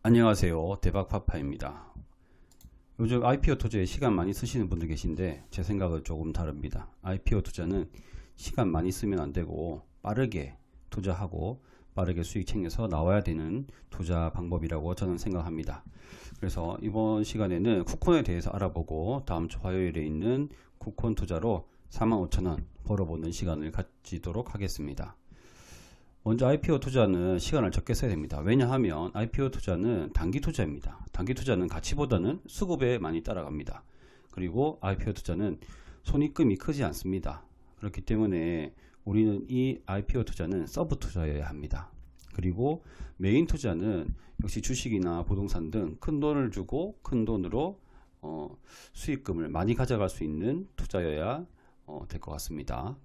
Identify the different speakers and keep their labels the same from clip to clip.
Speaker 1: 안녕하세요. 대박파파입니다. 요즘 IPO 투자에 시간 많이 쓰시는 분들 계신데 제 생각은 조금 다릅니다. IPO 투자는 시간 많이 쓰면 안 되고 빠르게 투자하고 빠르게 수익 챙겨서 나와야 되는 투자 방법이라고 저는 생각합니다. 그래서 이번 시간에는 쿠콘에 대해서 알아보고 다음 주 화요일에 있는 쿠콘 투자로 45,000원 벌어보는 시간을 가지도록 하겠습니다. 먼저 IPO 투자는 시간을 적게 써야 됩니다. 왜냐하면 IPO 투자는 단기 투자입니다. 단기 투자는 가치보다는 수급에 많이 따라갑니다. 그리고 IPO 투자는 손익금이 크지 않습니다. 그렇기 때문에 우리는 이 IPO 투자는 서브 투자여야 합니다. 그리고 메인 투자는 역시 주식이나 부동산 등 큰 돈을 주고 큰 돈으로 수익금을 많이 가져갈 수 있는 투자여야 될 것 같습니다.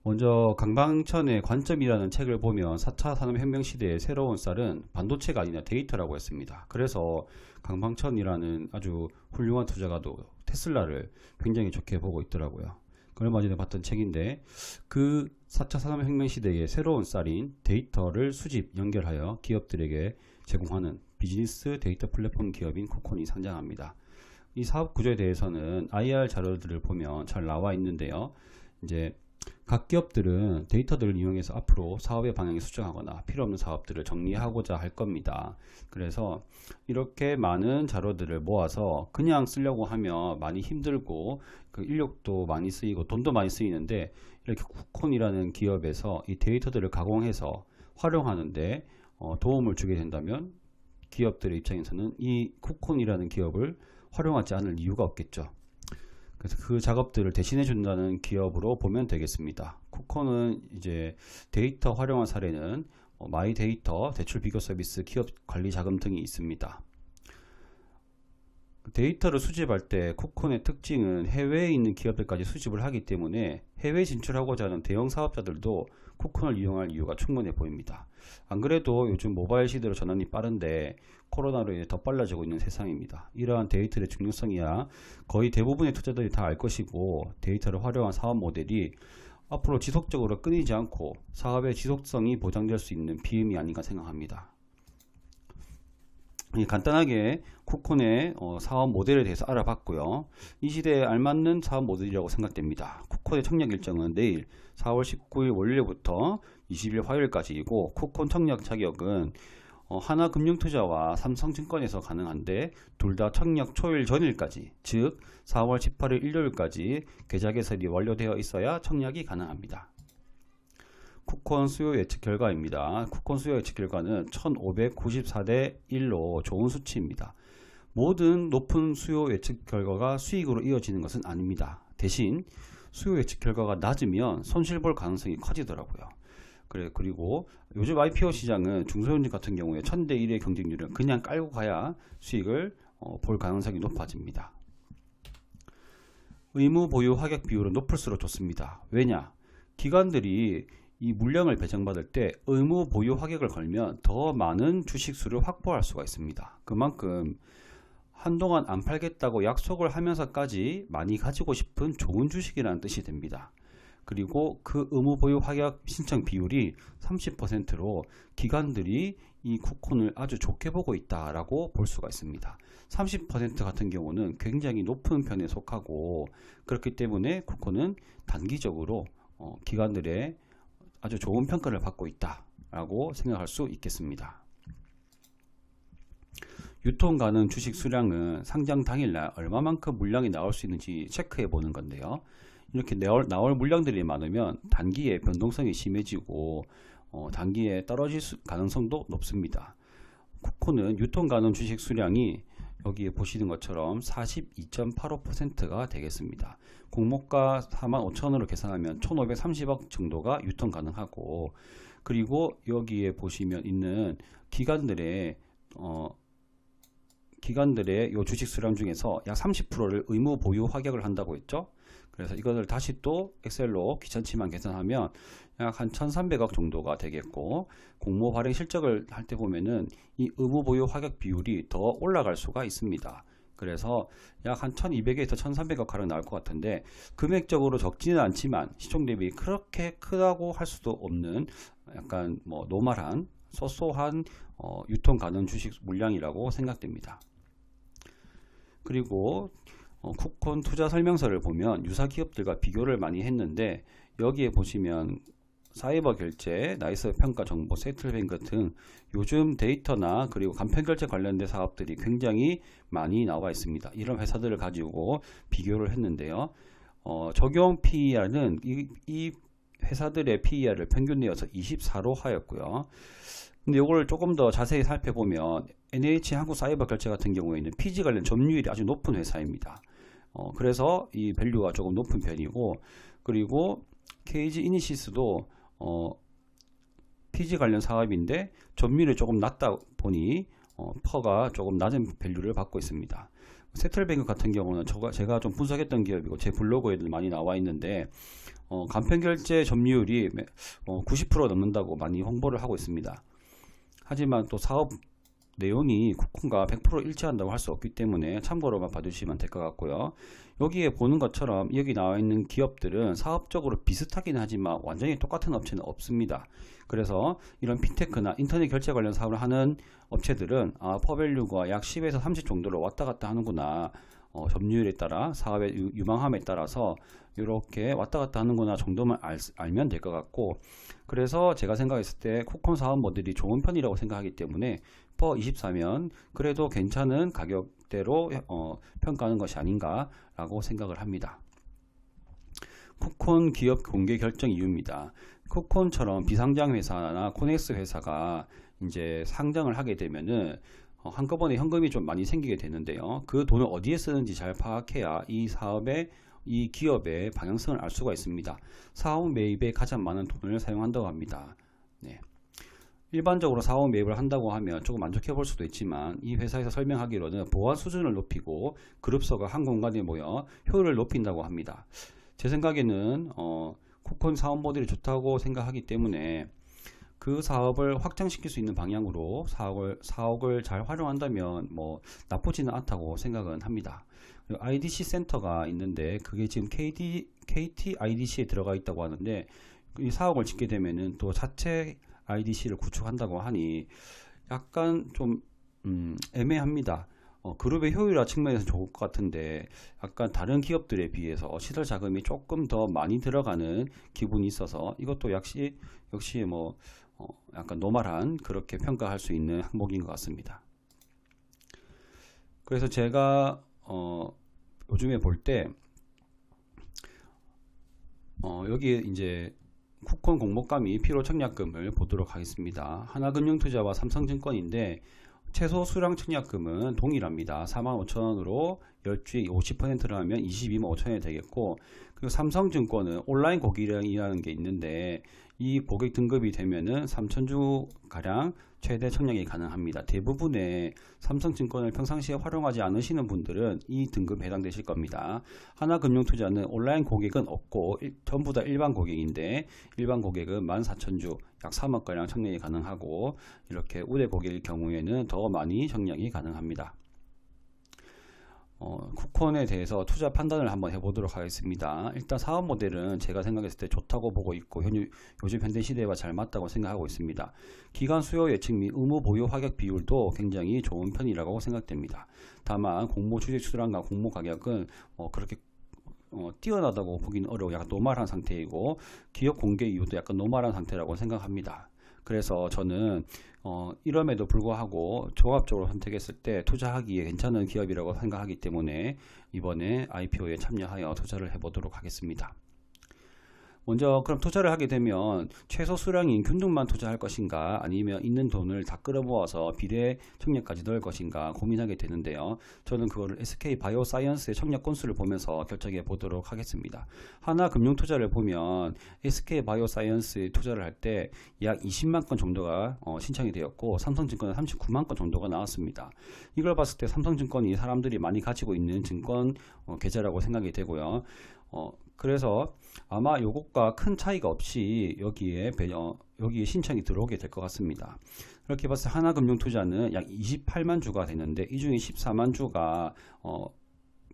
Speaker 1: 먼저 강방천의 관점이라는 책을 보면 4차 산업혁명 시대의 새로운 쌀은 반도체가 아니라 데이터라고 했습니다. 그래서 강방천이라는 아주 훌륭한 투자가도 테슬라를 굉장히 좋게 보고 있더라고요. 얼마 전에 봤던 책인데 그 4차 산업혁명 시대의 새로운 쌀인 데이터를 수집, 연결하여 기업들에게 제공하는 비즈니스 데이터 플랫폼 기업인 쿠콘이 상장합니다. 이 사업 구조에 대해서는 IR 자료들을 보면 잘 나와 있는데요. 이제 각 기업들은 데이터들을 이용해서 앞으로 사업의 방향을 수정하거나 필요없는 사업들을 정리하고자 할 겁니다. 그래서 이렇게 많은 자료들을 모아서 그냥 쓰려고 하면 많이 힘들고 그 인력도 많이 쓰이고 돈도 많이 쓰이는데 이렇게 쿠콘이라는 기업에서 이 데이터들을 가공해서 활용하는데 도움을 주게 된다면 기업들의 입장에서는 이 쿠콘이라는 기업을 활용하지 않을 이유가 없겠죠. 그래서 그 작업들을 대신해 준다는 기업으로 보면 되겠습니다. 쿠콘은 이제 데이터 활용한 사례는 마이데이터, 대출 비교 서비스, 기업 관리 자금 등이 있습니다. 데이터를 수집할 때 쿠콘의 특징은 해외에 있는 기업들까지 수집을 하기 때문에 해외 진출하고자 하는 대형 사업자들도 쿠콘을 이용할 이유가 충분해 보입니다. 안 그래도 요즘 모바일 시대로 전환이 빠른데 코로나로 인해 더 빨라지고 있는 세상입니다. 이러한 데이터의 중요성이야 거의 대부분의 투자들이 다 알 것이고 데이터를 활용한 사업 모델이 앞으로 지속적으로 끊이지 않고 사업의 지속성이 보장될 수 있는 비음이 아닌가 생각합니다. 간단하게 쿠콘의 사업 모델에 대해서 알아봤고요. 이 시대에 알맞는 사업 모델이라고 생각됩니다. 쿠콘의 청약 일정은 내일 4월 19일 월요일부터 20일 화요일까지이고 쿠콘 청약 자격은 하나금융투자와 삼성증권에서 가능한데 둘 다 청약 초일 전일까지 즉 4월 18일 일요일까지 계좌 개설이 완료되어 있어야 청약이 가능합니다. 쿠콘 수요 예측 결과입니다. 쿠콘 수요 예측 결과는 1594대 1로 좋은 수치입니다. 모든 높은 수요 예측 결과가 수익으로 이어지는 것은 아닙니다. 대신 수요 예측 결과가 낮으면 손실 볼 가능성이 커지더라고요. 그리고 요즘 IPO 시장은 중소형주 같은 경우에 1000대 1의 경쟁률은 그냥 깔고 가야 수익을 볼 가능성이 높아집니다. 의무 보유 하격 비율은 높을수록 좋습니다. 왜냐? 기관들이 이 물량을 배정받을 때 의무 보유 하격을 걸면 더 많은 주식수를 확보할 수가 있습니다. 그만큼 한동안 안 팔겠다고 약속을 하면서까지 많이 가지고 싶은 좋은 주식이라는 뜻이 됩니다. 그리고 그 의무 보유 하격 신청 비율이 30%로 기관들이 이 쿠콘을 아주 좋게 보고 있다라고 볼 수가 있습니다. 30% 같은 경우는 굉장히 높은 편에 속하고 그렇기 때문에 쿠콘은 단기적으로 기관들의 아주 좋은 평가를 받고 있다라고 생각할 수 있겠습니다. 유통 가능 주식 수량은 상장 당일날 얼마만큼 물량이 나올 수 있는지 체크해 보는 건데요. 이렇게 나올 물량들이 많으면 단기에 변동성이 심해지고 단기에 떨어질 가능성도 높습니다. 쿠콘은 유통 가능 주식 수량이 여기에 보시는 것처럼 42.85%가 되겠습니다. 공모가 45,000원으로 계산하면 1530억 정도가 유통 가능하고 그리고 여기에 보시면 있는 기관들의 요 주식 수량 중에서 약 30%를 의무 보유 하격을 한다고 했죠. 그래서 이것을 다시 또 엑셀로 귀찮지만 계산하면 약 한 1300억 정도가 되겠고 공모 발행 실적을 할 때 보면은 이 의무 보유 하격 비율이 더 올라갈 수가 있습니다. 그래서 약 한 1200에서 1300억 가량 나올 것 같은데 금액적으로 적지는 않지만 시총 대비 그렇게 크다고 할 수도 없는 약간 노멀한 소소한 유통 가능 주식 물량이라고 생각됩니다. 그리고 쿠콘 투자 설명서를 보면 유사 기업들과 비교를 많이 했는데, 여기에 보시면 사이버 결제, 나이스 평가 정보, 세틀뱅크 등 요즘 데이터나 그리고 간편 결제 관련된 사업들이 굉장히 많이 나와 있습니다. 이런 회사들을 가지고 비교를 했는데요. 적용 PER는 이 회사들의 PER을 평균 내어서 24로 하였고요. 근데 이걸 조금 더 자세히 살펴보면 NH 한국사이버결제 같은 경우에는 PG 관련 점유율이 아주 높은 회사입니다. 그래서 이 밸류가 조금 높은 편이고, 그리고 KG 이니시스도 PG 관련 사업인데 점유율이 조금 낮다 보니 퍼가 조금 낮은 밸류를 받고 있습니다. 세틀뱅크 같은 경우는 제가 좀 분석했던 기업이고 제 블로그에도 많이 나와 있는데, 간편결제 점유율이 90% 넘는다고 많이 홍보를 하고 있습니다. 하지만 또 사업 내용이 쿠콘과 100% 일치한다고 할 수 없기 때문에 참고로만 봐주시면 될 것 같고요. 여기에 보는 것처럼 여기 나와 있는 기업들은 사업적으로 비슷하긴 하지만 완전히 똑같은 업체는 없습니다. 그래서 이런 핀테크나 인터넷 결제 관련 사업을 하는 업체들은 퍼밸류가 약 10에서 30 정도로 왔다 갔다 하는구나, 점유율에 따라 사업의 유망함에 따라서 이렇게 왔다 갔다 하는구나 정도만 알면 될 것 같고, 그래서 제가 생각했을 때 쿠콘 사업 모델이 좋은 편이라고 생각하기 때문에 퍼 24면 그래도 괜찮은 가격대로 평가하는 것이 아닌가 라고 생각을 합니다. 쿠콘 기업 공개 결정 이유입니다. 쿠콘처럼 비상장 회사나 코넥스 회사가 이제 상장을 하게 되면은 한꺼번에 현금이 좀 많이 생기게 되는데요. 그 돈을 어디에 쓰는지 잘 파악해야 이 사업의, 이 기업의 방향성을 알 수가 있습니다. 사업 매입에 가장 많은 돈을 사용한다고 합니다. 네. 일반적으로 사업 매입을 한다고 하면 조금 만족해 볼 수도 있지만, 이 회사에서 설명하기로는 보안 수준을 높이고 그룹서가 한 공간에 모여 효율을 높인다고 합니다. 제 생각에는 쿠콘 사업 모델이 좋다고 생각하기 때문에 그 사업을 확장시킬 수 있는 방향으로 4억을 잘 활용한다면 뭐 나쁘지는 않다고 생각은 합니다. IDC 센터가 있는데 그게 지금 KT IDC에 들어가 있다고 하는데, 이 4억을 짓게 되면은 또 자체 IDC를 구축한다고 하니 약간 좀 애매합니다. 그룹의 효율화 측면에서 좋을 것 같은데, 약간 다른 기업들에 비해서 시설 자금이 조금 더 많이 들어가는 기분이 있어서 이것도 역시 뭐 약간 노멀한, 그렇게 평가할 수 있는 항목인 것 같습니다. 그래서 제가 요즘에 볼 때 여기에 이제 쿠콘 공모감이 필요 청약금을 보도록 하겠습니다. 하나금융투자와 삼성증권인데 최소 수량 청약금은 동일합니다. 45,000원으로 10주에 50%를 하면 22만 5천원이 되겠고, 그리고 삼성증권은 온라인 고객이라는 게 있는데 이 고객 등급이 되면은 3,000주 가량 최대 청약이 가능합니다. 대부분의 삼성증권을 평상시에 활용하지 않으시는 분들은 이 등급에 해당되실 겁니다. 하나금융투자는 온라인 고객은 없고 전부 다 일반 고객인데, 일반 고객은 14,000주 약 3억 가량 청약이 가능하고, 이렇게 우대 고객일 경우에는 더 많이 청약이 가능합니다. 쿠콘에 대해서 투자 판단을 한번 해보도록 하겠습니다. 일단 사업 모델은 제가 생각했을 때 좋다고 보고 있고 요즘 현대 시대와 잘 맞다고 생각하고 있습니다. 기간 수요 예측 및 의무 보유 화객 비율도 굉장히 좋은 편이라고 생각됩니다. 다만 공모 주식 수량과 공모 가격은 그렇게 뛰어나다고 보기는 어려워 약간 노멀한 상태이고, 기업 공개 이유도 약간 노멀한 상태라고 생각합니다. 그래서 저는 이럼에도 불구하고 종합적으로 선택했을 때 투자하기에 괜찮은 기업이라고 생각하기 때문에 이번에 IPO에 참여하여 투자를 해보도록 하겠습니다. 먼저 그럼 투자를 하게 되면 최소 수량인 균등만 투자할 것인가, 아니면 있는 돈을 다 끌어모아서 비례 청약까지 넣을 것인가 고민하게 되는데요. 저는 그거를 SK 바이오사이언스의 청약 건수를 보면서 결정해 보도록 하겠습니다. 하나금융투자를 보면 SK 바이오사이언스에 투자를 할 때 약 20만 건 정도가 신청이 되었고, 삼성증권은 39만 건 정도가 나왔습니다. 이걸 봤을 때 삼성증권이 사람들이 많이 가지고 있는 증권 계좌라고 생각이 되고요. 그래서 아마 요것과 큰 차이가 없이 여기에 신청이 들어오게 될 것 같습니다. 그렇게 봤을 때 하나금융투자는 약 28만 주가 되는데, 이 중에 14만 주가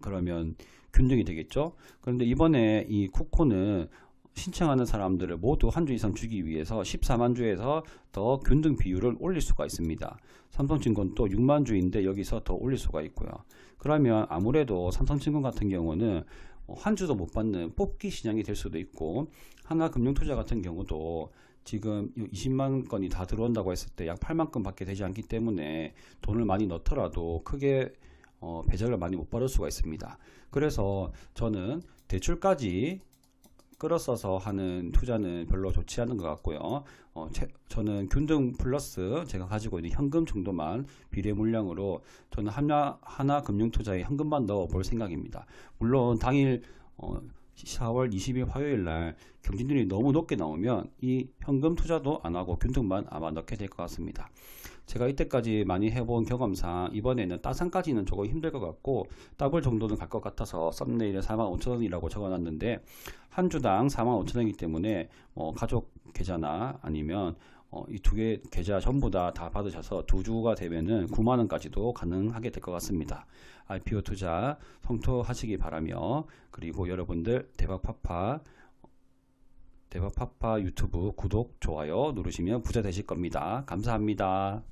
Speaker 1: 그러면 균등이 되겠죠. 그런데 이번에 이 쿠콘은 신청하는 사람들을 모두 한 주 이상 주기 위해서 14만 주에서 더 균등 비율을 올릴 수가 있습니다. 삼성증권도 6만 주인데 여기서 더 올릴 수가 있고요. 그러면 아무래도 삼성증권 같은 경우는 한 주도 못 받는 뽑기 시장이 될 수도 있고, 하나금융투자 같은 경우도 지금 20만 건이 다 들어온다고 했을 때 약 8만 건 밖에 되지 않기 때문에 돈을 많이 넣더라도 크게 배정을 많이 못 받을 수가 있습니다. 그래서 저는 대출까지 끌어써서 하는 투자는 별로 좋지 않은 것 같고요. 저는 균등 플러스 제가 가지고 있는 현금 정도만 비례 물량으로 저는 하나 금융투자에 현금만 넣어 볼 생각입니다. 물론 당일 4월 20일 화요일 날 경진율이 너무 높게 나오면 이 현금 투자도 안 하고 균등만 아마 넣게 될 것 같습니다. 제가 이때까지 많이 해본 경험상 이번에는 따상까지는 조금 힘들 것 같고 더블 정도는 갈 것 같아서 썸네일에 45,000원이라고 적어놨는데 한 주당 45,000원이기 때문에 가족 계좌나 아니면 이 두 개 계좌 전부 다 받으셔서 두 주가 되면은 9만원까지도 가능하게 될 것 같습니다. IPO 투자 성토하시기 바라며, 그리고 여러분들 대박파파 유튜브 구독, 좋아요 누르시면 부자 되실 겁니다. 감사합니다.